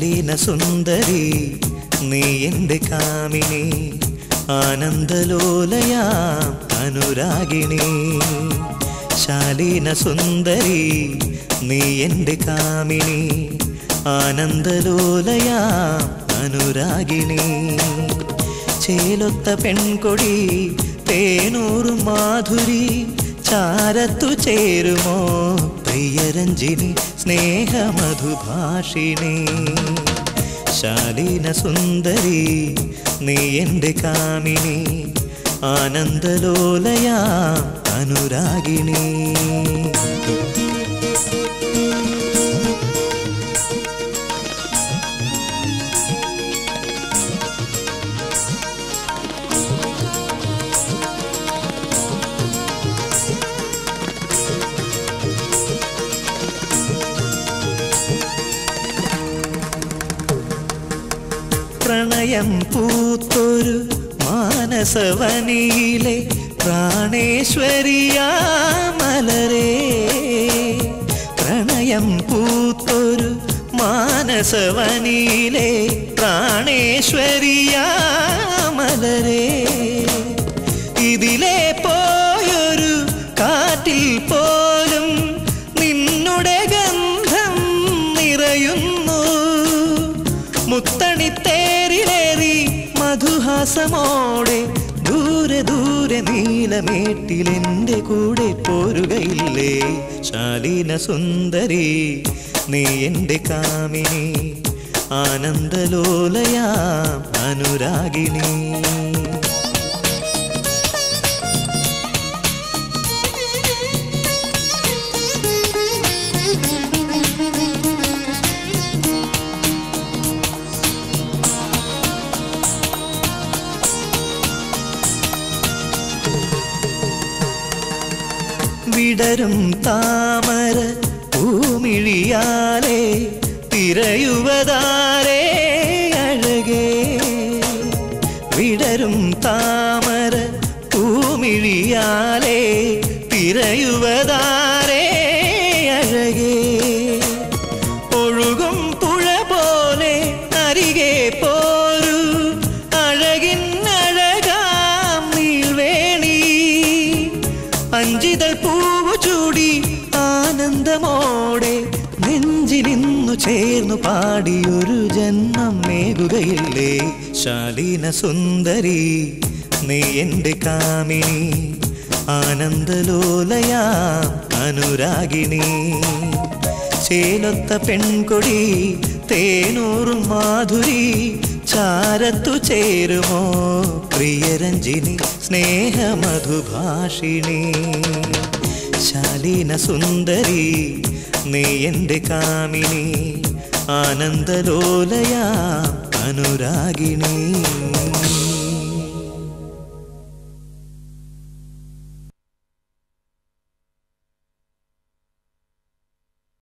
ശാലീന സുന്ദരി നീ എൻ്റെ കാമിനി ആനന്ദലോലയാം അനുരാഗിണി ശാലീന സുന്ദരി നീ എൻ്റെ കാമിനി ആനന്ദലോലയാം അനുരാഗിണി ചേലൊത്ത പെൺകൊടി തേനൂറും മാധുരി ചാരത്തു ചേരുമോ പ്രിയരഞ്ജിനി സ്നേഹമധുഭാഷിണി ശാലീന സുന്ദരി നീ എൻ്റെ കാമിനി ആനന്ദലോലയാം അനുരാഗിണി പ്രണയം പൂത്തൊരു മാനസവനിയിലെ പ്രാണേശ്വരിയാമലരേ പ്രണയം പൂത്തൊരു മാനസവനിയിലെ പ്രാണേശ്വരിയാമലരേ ഇതിലെ പോയൊരു കാറ്റിൽ പോലും നിന്നുടെ ഗന്ധം നിറയുന്നു മുത്തണിത്തേരിലേറി മധുഹാസമോടെ ദൂരെ ദൂരെ നീലമേട്ടിലെൻ്റെ കൂടെ പോരുകയില്ലേ ശാലീന സുന്ദരി നീ എൻ്റെ കാമിനി ആനന്ദലോലയാം അനുരാഗിണി വിടരും താമര പൂമിഴിയാലേ തിരയുവതാരേ അഴകേ വിടരും താമര പൂമിഴിയാലേ തിരയുവതാരേ അഴകേ ഒഴുകും പുഴ പോലെ അരികെ പോരു അഴകിൻ അഴകാം നീൾവേണി അഞ്ചിതൾ പൂവു ചൂടി ആനന്ദമോടെ നെഞ്ചിലിന്നു ചേർന്നു പാടിയൊരു ജന്മം മേകുകയില്ലേ ശാലീന സുന്ദരി നീ എൻ്റെ കാമിനി ആനന്ദലോലയാം അനുരാഗിണി ചേലൊത്ത പെൺകൊടി തേനൂറും മാധുരി ചാരത്തു ചേരുമോ പ്രിയരഞ്ജിനി സ്നേഹമധുഭാഷിണി ശാലീന സുന്ദരി നീ എൻ്റെ കാമിനി ആനന്ദലോലയാം അനുരാഗിണി